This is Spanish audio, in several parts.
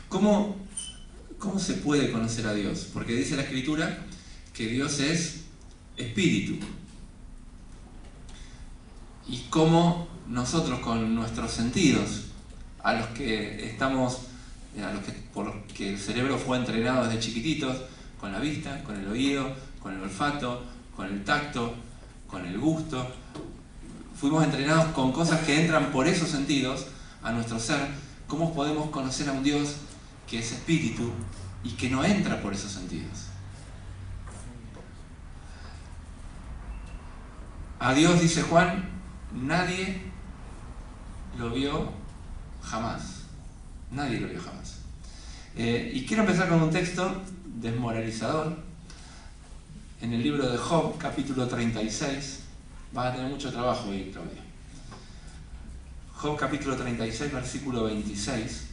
¿Cómo se puede conocer a Dios? Porque dice la Escritura que Dios es espíritu. Y cómo nosotros con nuestros sentidos, por los que el cerebro fue entrenado desde chiquititos, con la vista, con el oído, con el olfato, con el tacto, con el gusto, fuimos entrenados con cosas que entran por esos sentidos a nuestro ser. ¿Cómo podemos conocer a un Dios que es espíritu y que no entra por esos sentidos? A Dios, dice Juan, nadie lo vio jamás. Nadie lo vio jamás. Y quiero empezar con un texto desmoralizador. En el libro de Job, capítulo 36, vas a tener mucho trabajo ahí, Claudia. Job, capítulo 36, versículo 26.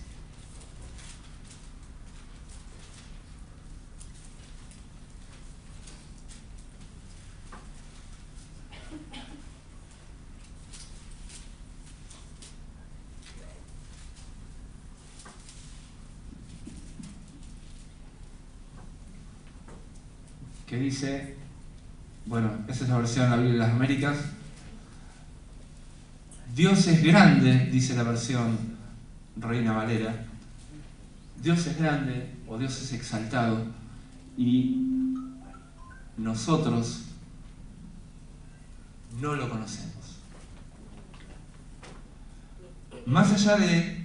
Que dice, bueno, esa es la versión de la Biblia de las Américas. Dios es grande, dice la versión Reina Valera. Dios es grande, o Dios es exaltado, y nosotros no lo conocemos. Más allá de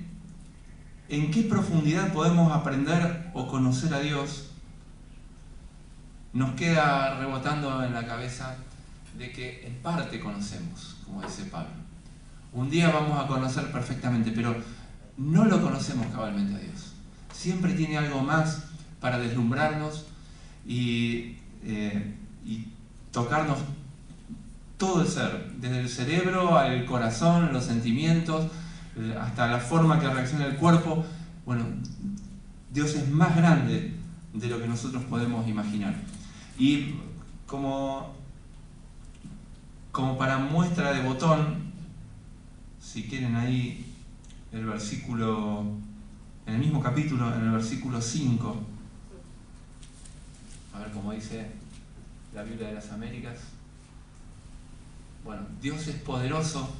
en qué profundidad podemos aprender o conocer a Dios, nos queda rebotando en la cabeza de que en parte conocemos, como dice Pablo. Un día vamos a conocer perfectamente, pero no lo conocemos cabalmente a Dios. Siempre tiene algo más para deslumbrarnos y tocarnos todo el ser, desde el cerebro al corazón, los sentimientos, hasta la forma que reacciona el cuerpo. Bueno, Dios es más grande de lo que nosotros podemos imaginar. Y como para muestra de botón, si quieren ahí el versículo, en el mismo capítulo, en el versículo 5, a ver cómo dice la Biblia de las Américas. Bueno, Dios es poderoso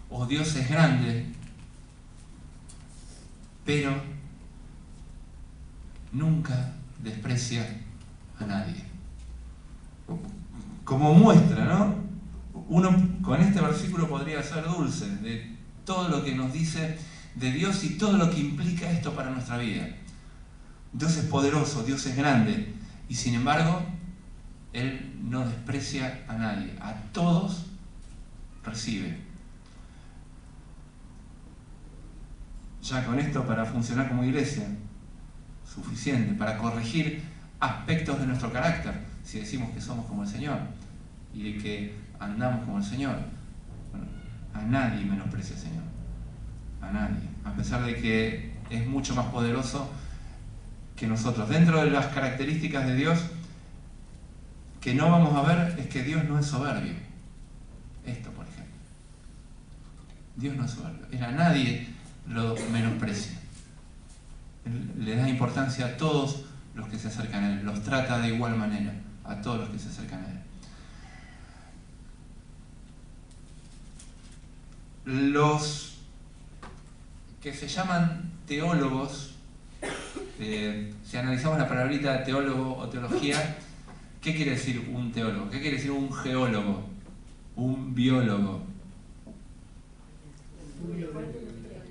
o Dios es grande, pero nunca desprecia a nadie. Como muestra, ¿no? Uno con este versículo podría ser dulce de todo lo que nos dice de Dios y todo lo que implica esto para nuestra vida. Dios es poderoso, Dios es grande, y sin embargo, Él no desprecia a nadie, a todos recibe. Ya con esto, para funcionar como iglesia, suficiente, para corregir aspectos de nuestro carácter, si decimos que somos como el Señor y de que andamos como el Señor. Bueno, a nadie menosprecia al Señor, a nadie, a pesar de que es mucho más poderoso que nosotros. Dentro de las características de Dios que no vamos a ver es que Dios no es soberbio. Esto, por ejemplo, Dios no es soberbio. Él a nadie lo menosprecia. Él le da importancia a todos los que se acercan a Él, los trata de igual manera a todos los que se acercan a Él. Los que se llaman teólogos, si analizamos la palabrita teólogo o teología, ¿qué quiere decir un teólogo? ¿Qué quiere decir un geólogo? Un biólogo.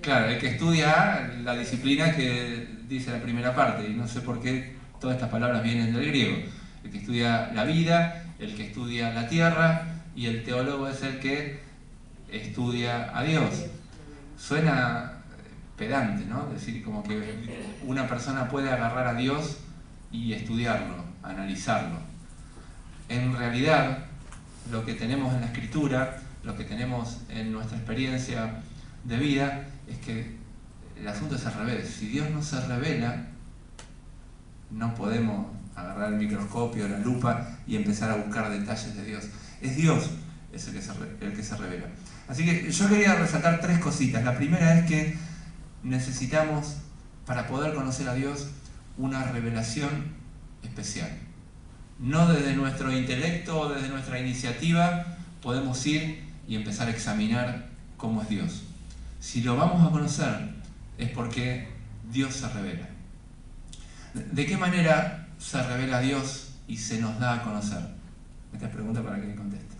Claro, el que estudia la disciplina que dice la primera parte, y no sé por qué todas estas palabras vienen del griego. El que estudia la vida, el que estudia la tierra, y el teólogo es el que estudia a Dios. Suena pedante, ¿no? Es decir, como que una persona puede agarrar a Dios y estudiarlo, analizarlo. En realidad, lo que tenemos en la Escritura, lo que tenemos en nuestra experiencia de vida, es que el asunto es al revés. Si Dios no se revela, no podemos agarrar el microscopio, la lupa y empezar a buscar detalles de Dios. Es Dios el que se revela. Así que yo quería resaltar tres cositas. La primera es que necesitamos para poder conocer a Dios una revelación especial. No desde nuestro intelecto o desde nuestra iniciativa podemos ir y empezar a examinar cómo es Dios. Si lo vamos a conocer es porque Dios se revela. ¿De qué manera se revela Dios y se nos da a conocer? Esta es pregunta para que le conteste.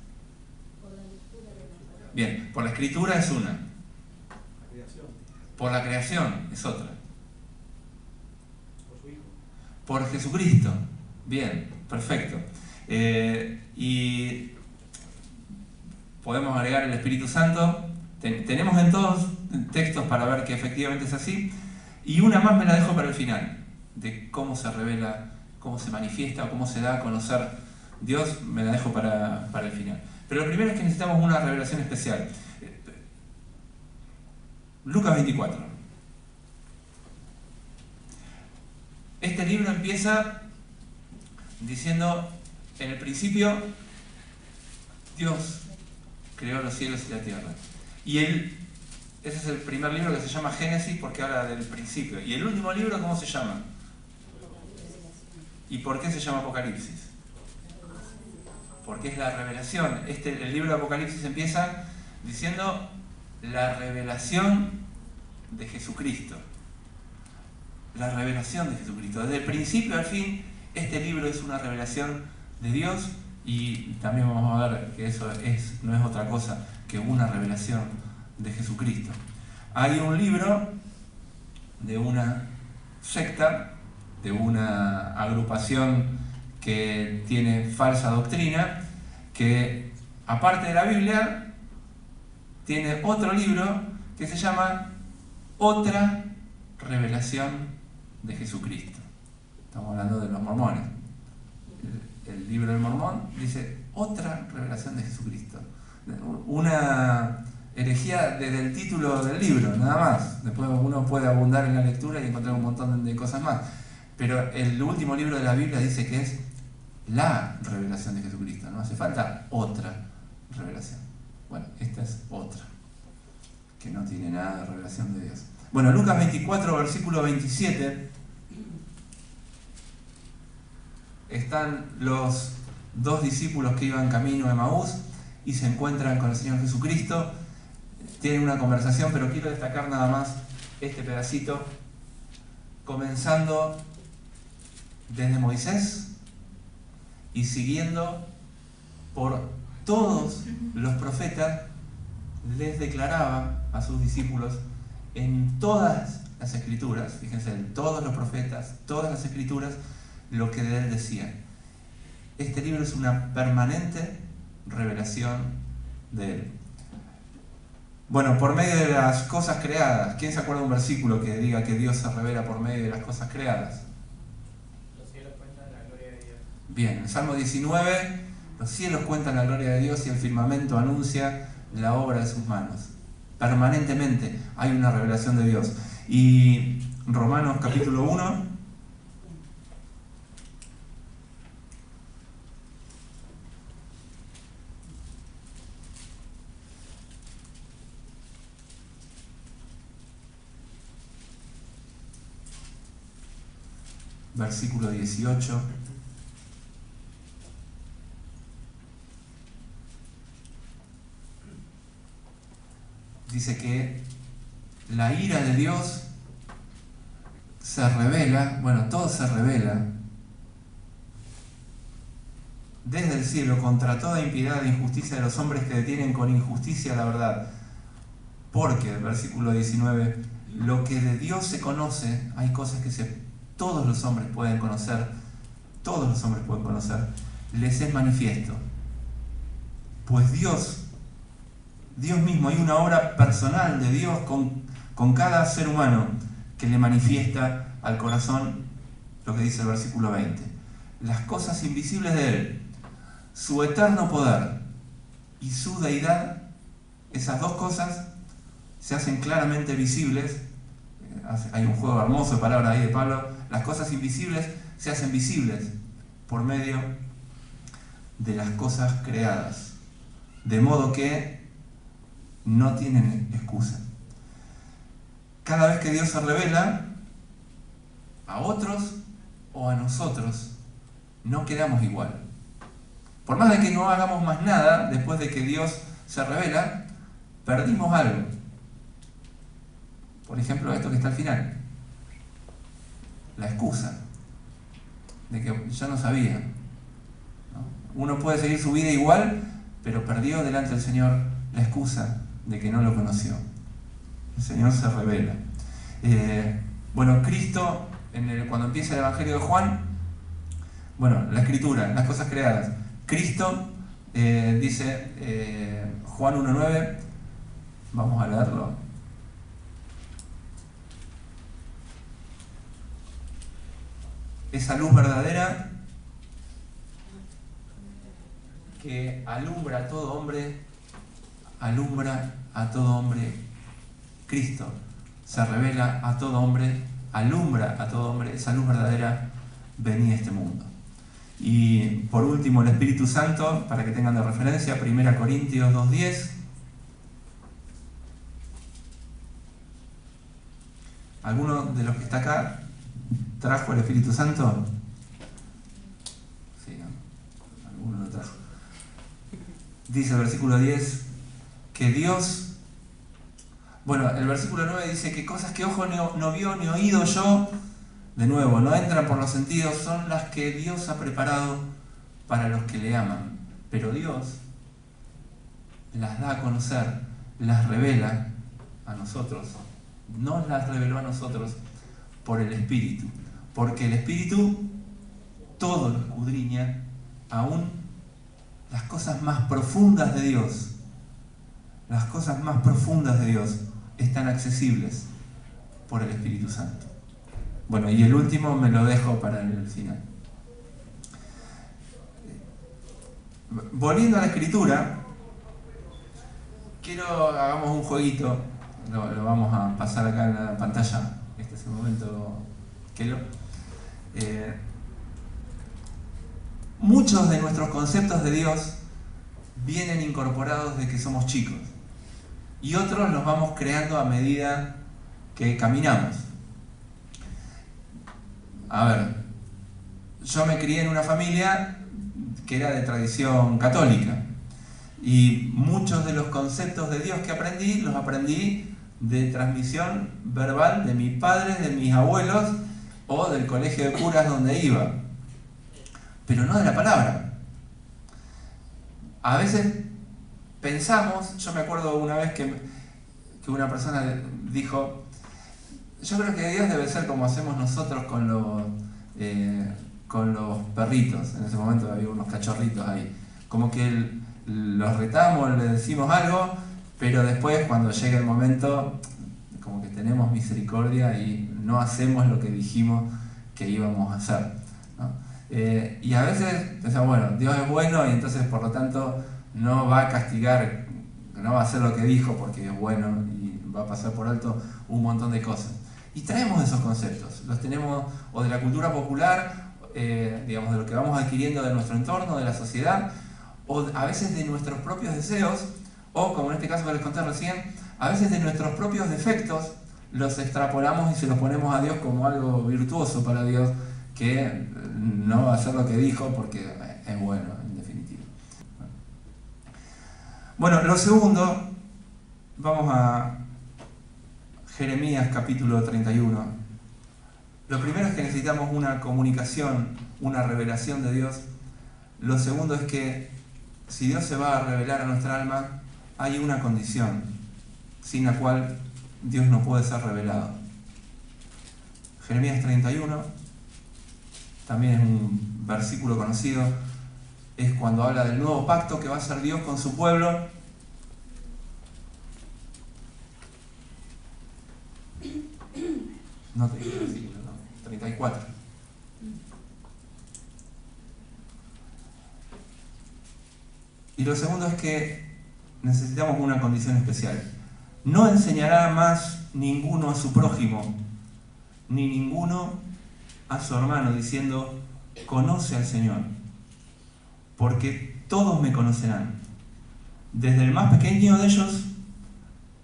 Bien, por la Escritura es una. Por la creación es otra. Por su Hijo. Por Jesucristo. Bien, perfecto. Y podemos agregar el Espíritu Santo. Tenemos en todos textos para ver que efectivamente es así. Y una más me la dejo para el final, de cómo se revela, cómo se manifiesta o cómo se da a conocer Dios, me la dejo para el final. Pero lo primero es que necesitamos una revelación especial. Lucas 24. Este libro empieza diciendo, en el principio Dios creó los cielos y la tierra. Y ese es el primer libro que se llama Génesis porque habla del principio. ¿Y el último libro cómo se llama? ¿Y por qué se llama Apocalipsis? Porque es la revelación. El libro de Apocalipsis empieza diciendo la revelación de Jesucristo. La revelación de Jesucristo. Desde el principio al fin, este libro es una revelación de Dios y también vamos a ver que eso no es otra cosa que una revelación de Jesucristo. Hay un libro de una secta, de una agrupación que tiene falsa doctrina, que aparte de la Biblia, tiene otro libro que se llama Otra Revelación de Jesucristo. Estamos hablando de los mormones. El libro del Mormón dice Otra Revelación de Jesucristo. Una herejía desde el título del libro, nada más. Después uno puede abundar en la lectura y encontrar un montón de cosas más. Pero el último libro de la Biblia dice que es la revelación de Jesucristo. No hace falta otra revelación. Bueno, esta es otra, que no tiene nada de revelación de Dios. Bueno, Lucas 24, versículo 27, están los dos discípulos que iban camino a Emaús y se encuentran con el Señor Jesucristo. Tienen una conversación, pero quiero destacar nada más este pedacito, comenzando desde Moisés y siguiendo por todos los profetas, les declaraba a sus discípulos en todas las escrituras, fíjense, en todos los profetas, todas las escrituras, lo que de él decían. Este libro es una permanente revelación de él. Bueno, por medio de las cosas creadas. ¿Quién se acuerda de un versículo que diga que Dios se revela por medio de las cosas creadas? Los cielos cuentan la gloria de Dios. Bien, en Salmo 19, los cielos cuentan la gloria de Dios y el firmamento anuncia la obra de sus manos. Permanentemente hay una revelación de Dios. Y Romanos capítulo 1, versículo 18. Dice que la ira de Dios se revela, bueno, todo se revela desde el cielo contra toda impiedad e injusticia de los hombres que detienen con injusticia la verdad. Porque, versículo 19, lo que de Dios se conoce, hay cosas que todos los hombres pueden conocer, les es manifiesto. Pues Dios mismo, hay una obra personal de Dios con cada ser humano que le manifiesta al corazón lo que dice el versículo 20. Las cosas invisibles de Él, su eterno poder y su deidad, esas dos cosas se hacen claramente visibles. Hay un juego hermoso de palabras ahí de Pablo. Las cosas invisibles se hacen visibles por medio de las cosas creadas, de modo que no tienen excusa. Cada vez que Dios se revela, a otros o a nosotros, no quedamos igual. Por más de que no hagamos más nada después de que Dios se revela, perdimos algo. Por ejemplo, esto que está al final. La excusa de que yo no sabía, ¿no? Uno puede seguir su vida igual, pero perdió delante del Señor la excusa de que no lo conoció. El Señor se revela. Bueno, Cristo, cuando empieza el Evangelio de Juan, bueno, la Escritura, las cosas creadas. Cristo, dice Juan 1.9, vamos a leerlo. Esa luz verdadera que alumbra a todo hombre, Cristo se revela a todo hombre, alumbra a todo hombre, esa luz verdadera venía a este mundo. Y por último, el Espíritu Santo, para que tengan de referencia, 1 Corintios 2.10. ¿Alguno de los que está acá trajo el Espíritu Santo? Sí, ¿no? Alguno lo trajo. Dice el versículo 10 que Dios, bueno, el versículo 9 dice que cosas que ojo no vio ni oído yo, de nuevo, no entran por los sentidos, son las que Dios ha preparado para los que le aman. Pero Dios las da a conocer, las revela a nosotros. Nos las reveló a nosotros por el Espíritu. Porque el Espíritu todo lo escudriña, aún las cosas más profundas de Dios. Las cosas más profundas de Dios están accesibles por el Espíritu Santo. Bueno, y el último me lo dejo para el final. Volviendo a la Escritura, hagamos un jueguito, lo vamos a pasar acá en la pantalla, este es el momento que muchos de nuestros conceptos de Dios vienen incorporados de que somos chicos, y otros los vamos creando a medida que caminamos. A ver, yo me crié en una familia que era de tradición católica y muchos de los conceptos de Dios que aprendí, los aprendí de transmisión verbal de mis padres, de mis abuelos o del colegio de curas donde iba, pero no de la palabra. A veces pensamos, yo me acuerdo una vez que una persona dijo: yo creo que Dios debe ser como hacemos nosotros con los perritos. En ese momento había unos cachorritos ahí. Como que los retamos, les decimos algo, pero después cuando llega el momento, como que tenemos misericordia y no hacemos lo que dijimos que íbamos a hacer, ¿no? Y a veces pensamos, bueno, Dios es bueno y entonces por lo tanto no va a castigar, no va a hacer lo que dijo porque es bueno y va a pasar por alto un montón de cosas. Y traemos esos conceptos, los tenemos o de la cultura popular, digamos, de lo que vamos adquiriendo de nuestro entorno, de la sociedad, o a veces de nuestros propios deseos, o como en este caso que les conté recién, a veces de nuestros propios defectos los extrapolamos y se los ponemos a Dios como algo virtuoso para Dios, que no va a hacer lo que dijo porque es bueno, en definitiva. Bueno, lo segundo, vamos a Jeremías capítulo 31. Lo primero es que necesitamos una comunicación, una revelación de Dios. Lo segundo es que si Dios se va a revelar a nuestra alma, hay una condición sin la cual Dios no puede ser revelado. Jeremías 31, también es un versículo conocido, es cuando habla del nuevo pacto que va a hacer Dios con su pueblo. No te dije el versículo, no, 34. Y lo segundo es que necesitamos una condición especial. No enseñará más ninguno a su prójimo, ni ninguno a su hermano, diciendo: conoce al Señor, porque todos me conocerán, desde el más pequeño de ellos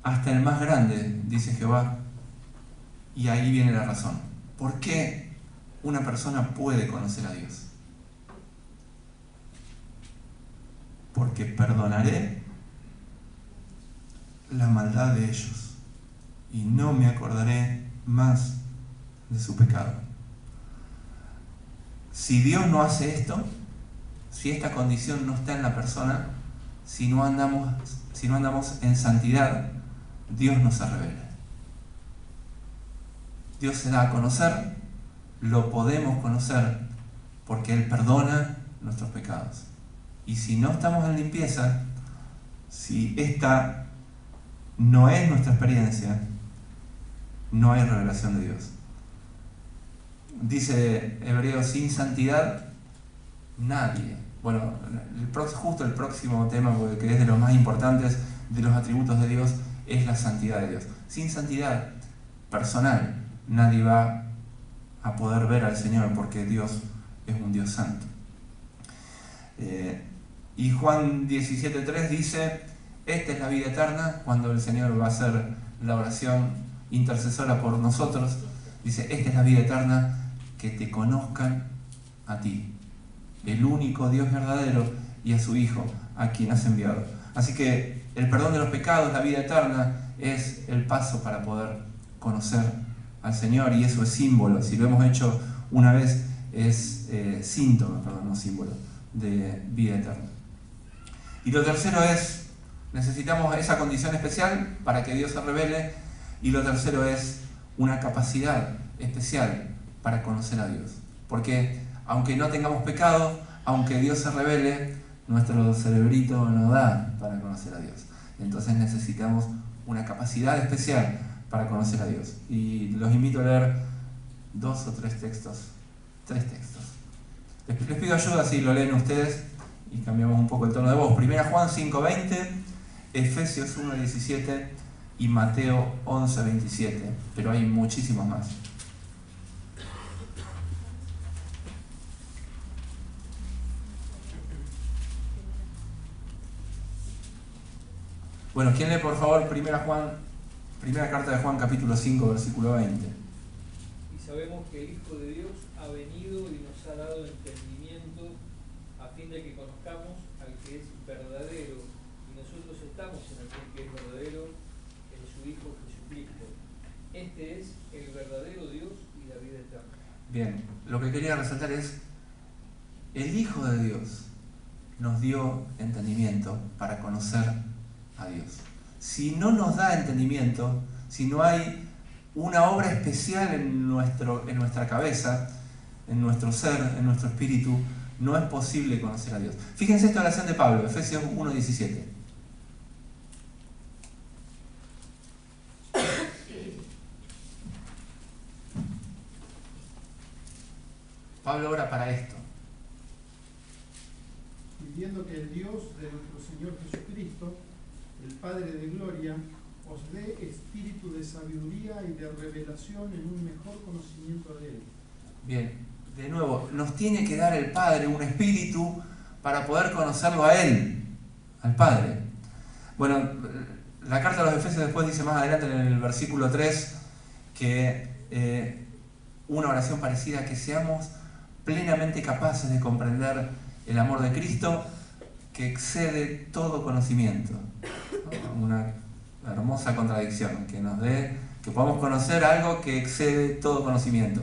hasta el más grande, dice Jehová. Y ahí viene la razón. ¿Por qué una persona puede conocer a Dios. Porque perdonaré la maldad de ellos y no me acordaré más de su pecado. Si Dios no hace esto, si esta condición no está en la persona, si no andamos en santidad, Dios no se revela. Dios se da a conocer, lo podemos conocer porque Él perdona nuestros pecados. Y si no estamos en limpieza, si esta no es nuestra experiencia, no hay revelación de Dios. Dice Hebreos, sin santidad, nadie. Bueno, justo el próximo tema, que es de los más importantes de los atributos de Dios, es la santidad de Dios. Sin santidad personal, nadie va a poder ver al Señor, porque Dios es un Dios santo. Y Juan 17:3 dice, esta es la vida eterna, cuando el Señor va a hacer la oración intercesora por nosotros, dice, esta es la vida eterna, que te conozcan a ti, el único Dios verdadero, y a su Hijo, a quien has enviado. Así que el perdón de los pecados, la vida eterna, es el paso para poder conocer al Señor, y eso es símbolo. Si lo hemos hecho una vez, es síntoma, no símbolo, de vida eterna. Y lo tercero es, necesitamos esa condición especial para que Dios se revele, y lo tercero es una capacidad especial para conocer a Dios. Porque aunque no tengamos pecado, aunque Dios se revele, nuestro cerebrito no da para conocer a Dios. Entonces necesitamos una capacidad especial para conocer a Dios. Y los invito a leer 2 o 3 textos. 3 textos. Les pido ayuda si lo leen ustedes y cambiamos un poco el tono de voz. 1 Juan 5:20, Efesios 1:17 y Mateo 11:27. Pero hay muchísimos más. Bueno, ¿quién lee por favor primera carta de Juan, capítulo 5, versículo 20? Y sabemos que el Hijo de Dios ha venido y nos ha dado entendimiento a fin de que conozcamos al que es verdadero, y nosotros estamos en aquel que es verdadero, en su Hijo Jesucristo. Este es el verdadero Dios y la vida eterna. Bien, lo que quería resaltar es, el Hijo de Dios nos dio entendimiento para conocer a Dios. Si no nos da entendimiento, si no hay una obra especial en nuestra cabeza, en nuestro ser, en nuestro espíritu, no es posible conocer a Dios. Fíjense esta oración de Pablo, Efesios 1:17. Pablo ora para esto. Pidiendo que el Dios de nuestro Señor Jesucristo, el Padre de Gloria, os dé espíritu de sabiduría y de revelación en un mejor conocimiento de Él. Bien, de nuevo, nos tiene que dar el Padre un espíritu para poder conocerlo a Él, al Padre. Bueno, la carta a los Efesios después dice más adelante en el versículo 3 que una oración parecida, que seamos plenamente capaces de comprender el amor de Cristo que excede todo conocimiento. Una hermosa contradicción, que podamos conocer algo que excede todo conocimiento.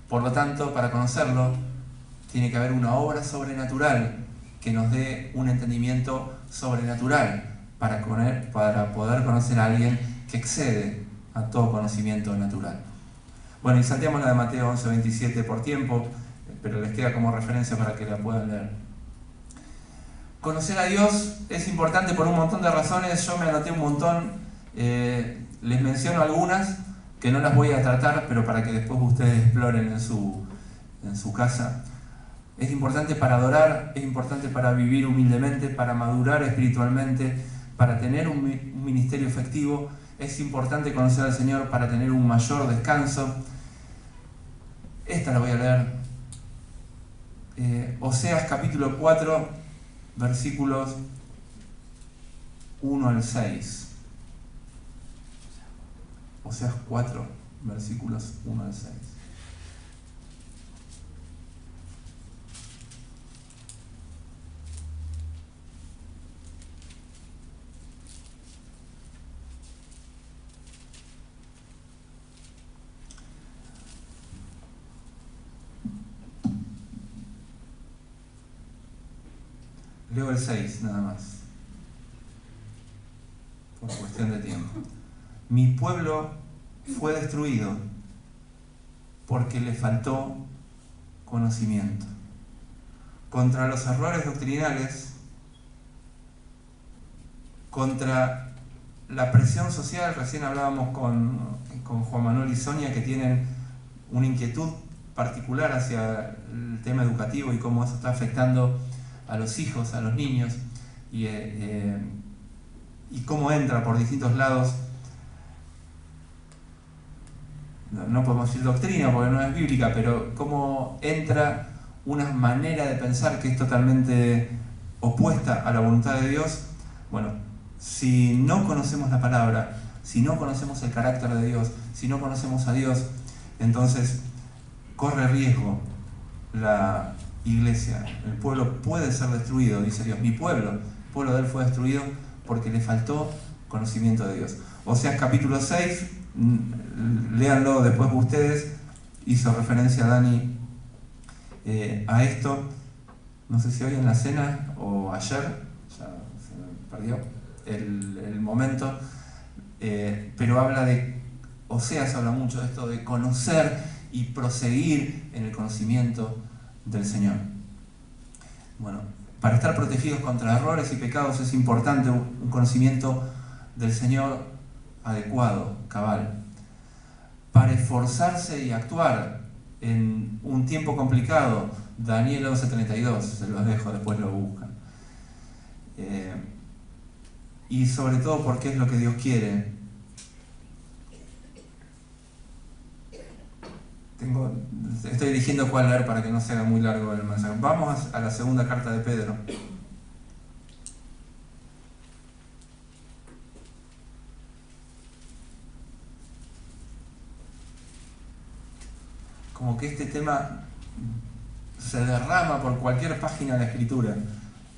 Por lo tanto, para conocerlo, tiene que haber una obra sobrenatural que nos dé un entendimiento sobrenatural para poder conocer a alguien que excede a todo conocimiento natural. Bueno, y salteamos la de Mateo 11:27 por tiempo, pero les queda como referencia para que la puedan leer. Conocer a Dios es importante por un montón de razones. Yo me anoté un montón, les menciono algunas que no las voy a tratar, pero para que después ustedes exploren en su casa. Es importante para adorar, es importante para vivir humildemente, para madurar espiritualmente, para tener un ministerio efectivo. Es importante conocer al Señor para tener un mayor descanso. Esta la voy a leer. Oseas capítulo 4, versículos 1 al 6. Oseas 4, versículos 1 al 6. 6 nada más, por cuestión de tiempo. Mi pueblo fue destruido porque le faltó conocimiento. Contra los errores doctrinales, contra la presión social, recién hablábamos con Juan Manuel y Sonia, que tienen una inquietud particular hacia el tema educativo y cómo eso está afectando a los hijos, a los niños, y cómo entra por distintos lados. No podemos decir doctrina porque no es bíblica, pero cómo entra una manera de pensar que es totalmente opuesta a la voluntad de Dios. Bueno, si no conocemos la palabra, si no conocemos el carácter de Dios, si no conocemos a Dios, entonces corre riesgo la iglesia. El pueblo puede ser destruido, dice Dios. Mi pueblo, el pueblo de él fue destruido porque le faltó conocimiento de Dios. Oseas capítulo 6, léanlo después ustedes, hizo referencia a Dani a esto, no sé si hoy en la cena o ayer, ya se me perdió el momento, pero habla de, Oseas habla mucho de esto de conocer y proseguir en el conocimiento del Señor. Bueno, para estar protegidos contra errores y pecados es importante un conocimiento del Señor adecuado, cabal. Para esforzarse y actuar en un tiempo complicado, Daniel 11:32, se los dejo, después lo buscan. Y sobre todo porque es lo que Dios quiere. Estoy eligiendo cuál leer para que no se haga muy largo el mensaje. Vamos a la segunda carta de Pedro. Como que este tema se derrama por cualquier página de la Escritura.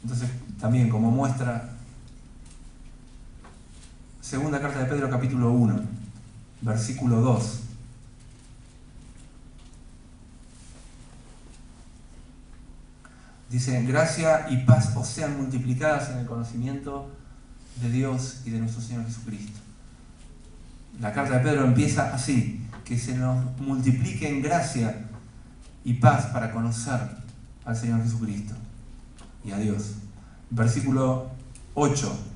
Entonces, también como muestra, segunda carta de Pedro, capítulo 1, versículo 2. Dice: gracia y paz os sean multiplicadas en el conocimiento de Dios y de nuestro Señor Jesucristo. La carta de Pedro empieza así: que se nos multiplique en gracia y paz para conocer al Señor Jesucristo y a Dios. Versículo 8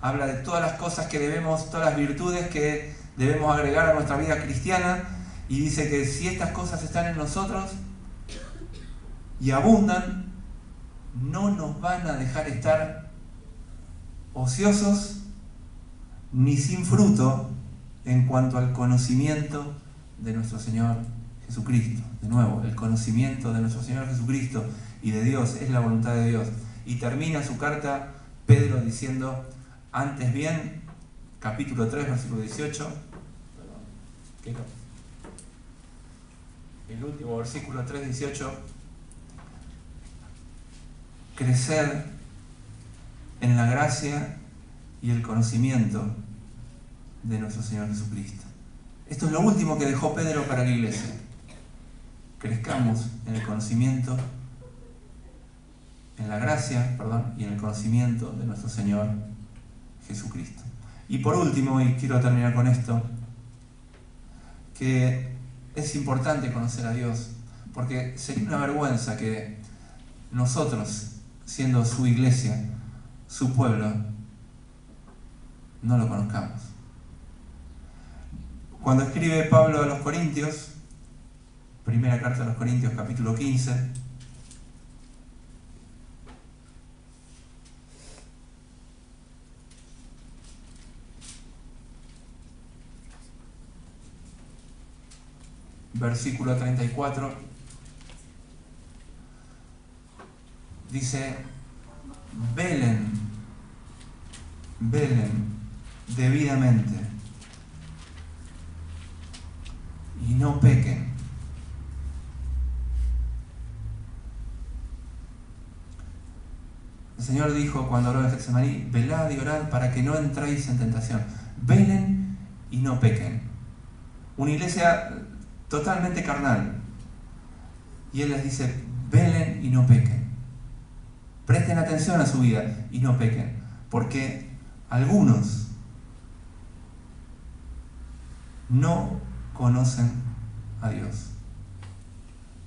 habla de todas las cosas que debemos, todas las virtudes que debemos agregar a nuestra vida cristiana, y dice que si estas cosas están en nosotros y abundan, no nos van a dejar estar ociosos ni sin fruto en cuanto al conocimiento de nuestro Señor Jesucristo. De nuevo, el conocimiento de nuestro Señor Jesucristo y de Dios es la voluntad de Dios. Y termina su carta Pedro diciendo: antes bien, capítulo 3, versículo 18, el último versículo 3, 18, crecer en la gracia y el conocimiento de nuestro Señor Jesucristo. Esto es lo último que dejó Pedro para la iglesia. Crezcamos en el conocimiento, en la gracia, y en el conocimiento de nuestro Señor Jesucristo. Y por último, y quiero terminar con esto, que es importante conocer a Dios, porque sería una vergüenza que nosotros, siendo su iglesia, su pueblo, no lo conozcamos. Cuando escribe Pablo a los Corintios, primera carta a los Corintios, capítulo 15, versículo 34, dice: velen debidamente y no pequen. El Señor dijo cuando oró en Getsemaní: velad y orad para que no entréis en tentación. Velen y no pequen. Una iglesia totalmente carnal. Y Él les dice: velen y no pequen. Presten atención a su vida y no pequen, porque algunos no conocen a Dios.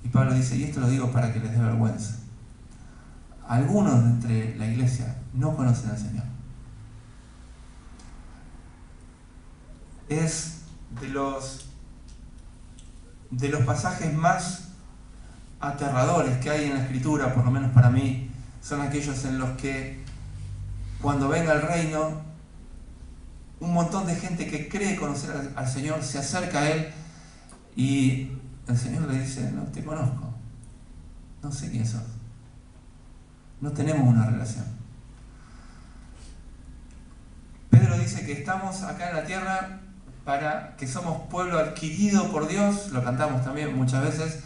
Y Pablo dice, y esto lo digo para que les dé vergüenza, algunos de entre la iglesia no conocen al Señor. Es de los pasajes más aterradores que hay en la Escritura, por lo menos para mí, son aquellos en los que cuando venga el reino, un montón de gente que cree conocer al Señor se acerca a Él y el Señor le dice, no te conozco, no sé quién sos, no tenemos una relación. Pedro dice que estamos acá en la tierra para que somos pueblo adquirido por Dios, lo cantamos también muchas veces.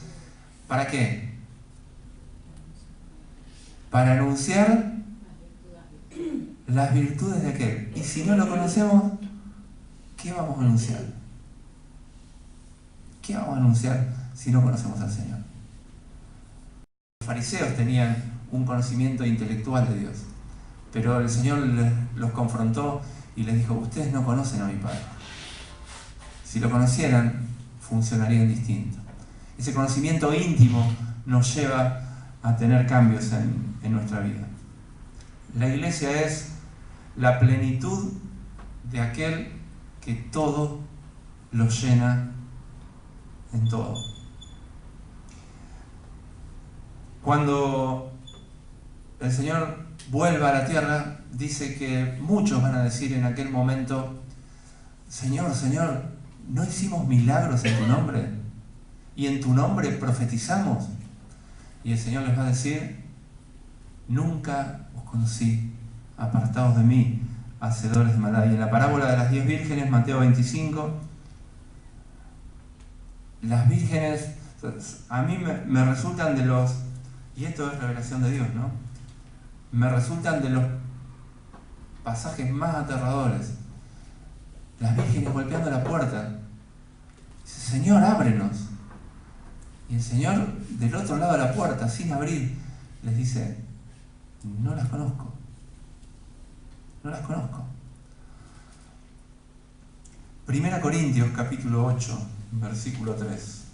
¿Para qué? Para anunciar las virtudes de aquel. Y si no lo conocemos, ¿qué vamos a anunciar? ¿Qué vamos a anunciar si no conocemos al Señor? Los fariseos tenían un conocimiento intelectual de Dios, pero el Señor los confrontó y les dijo, ustedes no conocen a mi Padre. Si lo conocieran, funcionarían distinto. Ese conocimiento íntimo nos lleva a tener cambios en nuestra vida. La iglesia es la plenitud de aquel que todo lo llena en todo. Cuando el Señor vuelva a la tierra, dice que muchos van a decir en aquel momento, Señor, Señor, ¿no hicimos milagros en tu nombre? ¿Y en tu nombre profetizamos? Y el Señor les va a decir, nunca os conocí, apartados de mí, hacedores de maldad. Y en la parábola de las 10 vírgenes, Mateo 25, las vírgenes, a mí me resultan de los, y esto es revelación de Dios, ¿no? Me resultan de los pasajes más aterradores. Las vírgenes golpeando la puerta. Dice, Señor, ábrenos. Y el Señor, del otro lado de la puerta, sin abrir, les dice, no las conozco. No las conozco. 1 Corintios, capítulo 8, versículo 3.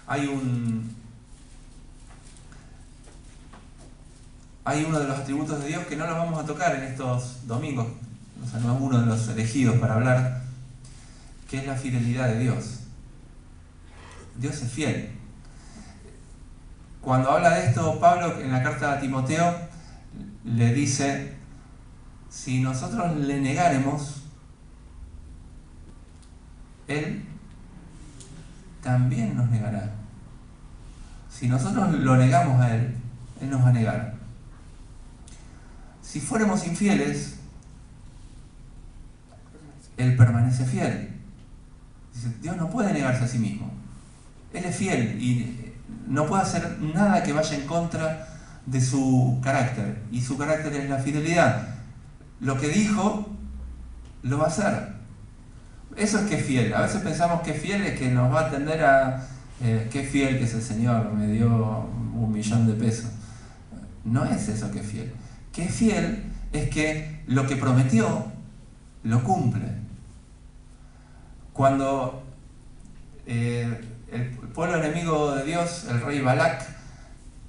Hay uno de los atributos de Dios que no los vamos a tocar en estos domingos, o sea, no es uno de los elegidos para hablar, que es la fidelidad de Dios. Dios es fiel. Cuando habla de esto, Pablo en la carta a Timoteo le dice, si nosotros le negáremos, Él también nos negará. Si nosotros lo negamos a Él, Él nos va a negar. Si fuéramos infieles, Él permanece fiel. Dice, Dios no puede negarse a sí mismo. Él es fiel y no puede hacer nada que vaya en contra de su carácter. Y su carácter es la fidelidad. Lo que dijo, lo va a hacer. Eso es que es fiel. A veces pensamos que fiel es que nos va a atender a... qué fiel que es el Señor, me dio 1.000.000 de pesos. No es eso que es fiel. Que es fiel es que lo que prometió, lo cumple. Cuando el pueblo enemigo de Dios, el rey Balac,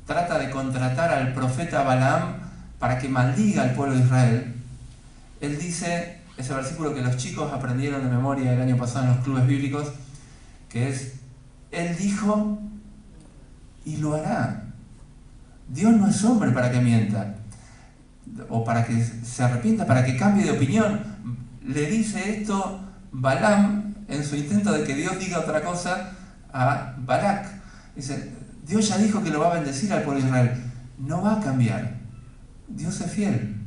trata de contratar al profeta Balaam para que maldiga al pueblo de Israel, él dice, ese versículo que los chicos aprendieron de memoria el año pasado en los clubes bíblicos, que es, él dijo y lo hará. Dios no es hombre para que mienta, o para que se arrepienta, para que cambie de opinión. Le dice esto Balaam en su intento de que Dios diga otra cosa a Balac. Dice, Dios ya dijo que lo va a bendecir al pueblo de Israel. No va a cambiar. Dios es fiel.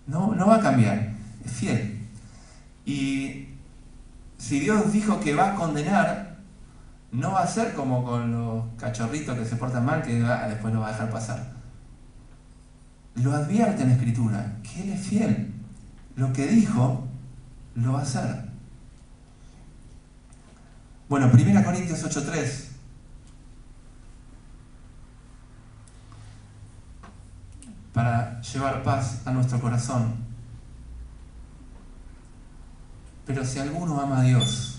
No va a cambiar. Es fiel. Y si Dios dijo que va a condenar, no va a ser como con los cachorritos que se portan mal, que después lo va a dejar pasar. Lo advierte en la Escritura, que Él es fiel. Lo que dijo, lo va a hacer. Bueno, 1 Corintios 8:3. Para llevar paz a nuestro corazón. Pero si alguno ama a Dios,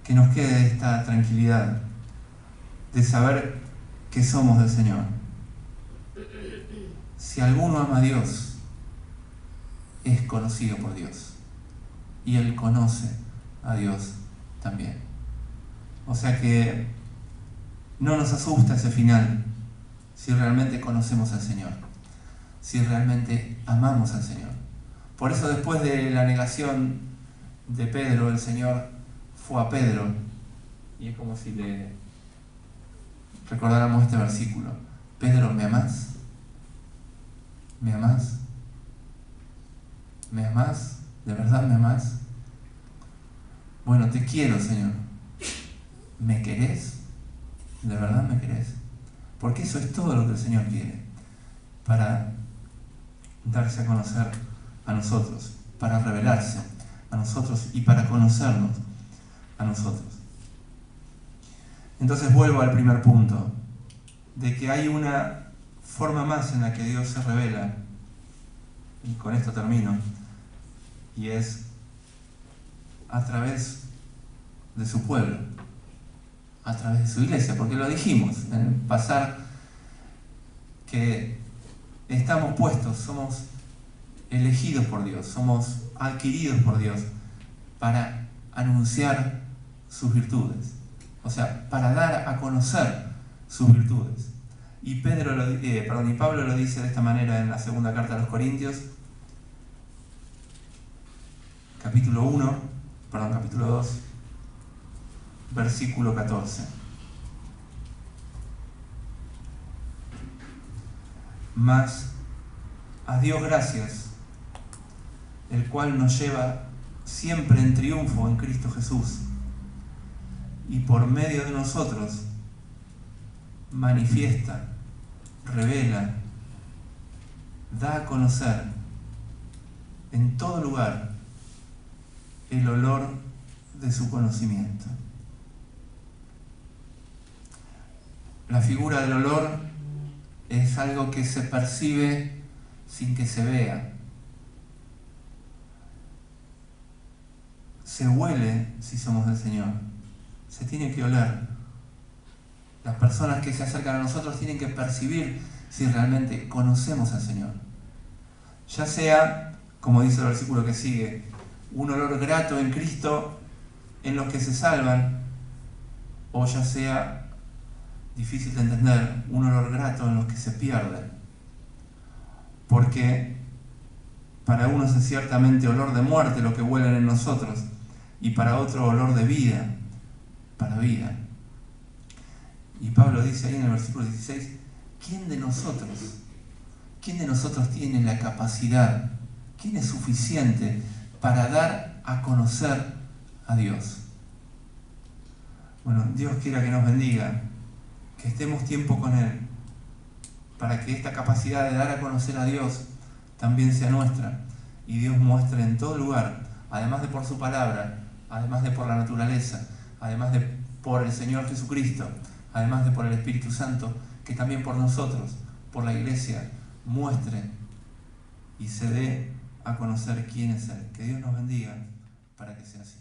que nos quede esta tranquilidad de saber que somos del Señor. Si alguno ama a Dios, es conocido por Dios. Y Él conoce a Dios también. O sea que no nos asusta ese final si realmente conocemos al Señor, si realmente amamos al Señor. Por eso después de la negación de Pedro, el Señor fue a Pedro, y es como si le recordáramos este versículo. Pedro, ¿me amás? ¿Me amás? ¿Me amás? ¿De verdad me amás? Bueno, te quiero, Señor. ¿Me querés? ¿De verdad me querés? Porque eso es todo lo que el Señor quiere, para darse a conocer a nosotros, para revelarse a nosotros y para conocernos a nosotros. Entonces vuelvo al primer punto, de que hay una forma más en la que Dios se revela, y con esto termino, y es a través de su pueblo, a través de su iglesia, porque lo dijimos en el pasar, que estamos puestos, somos elegidos por Dios, somos adquiridos por Dios para anunciar sus virtudes, o sea, para dar a conocer sus virtudes. Y Pablo lo dice de esta manera en la segunda carta a los Corintios, capítulo 2, versículo 14. Mas a Dios gracias, el cual nos lleva siempre en triunfo en Cristo Jesús, y por medio de nosotros manifiesta, revela, da a conocer en todo lugar el olor de su conocimiento. La figura del olor es algo que se percibe sin que se vea. Se huele si somos del Señor. Se tiene que oler. Las personas que se acercan a nosotros tienen que percibir si realmente conocemos al Señor. Ya sea, como dice el versículo que sigue, un olor grato en Cristo en los que se salvan, o ya sea difícil de entender, un olor grato en los que se pierden. Porque para unos es ciertamente olor de muerte lo que huelen en nosotros, y para otro olor de vida, para vida. Y Pablo dice ahí en el versículo 16, ¿quién de nosotros tiene la capacidad, quién es suficiente para dar a conocer a Dios? Bueno, Dios quiera que nos bendiga, que estemos tiempo con Él, para que esta capacidad de dar a conocer a Dios también sea nuestra, y Dios muestre en todo lugar, además de por su palabra, además de por la naturaleza, además de por el Señor Jesucristo, además de por el Espíritu Santo, que también por nosotros, por la iglesia, muestre y se dé a conocer quién es Él. Que Dios nos bendiga para que sea así.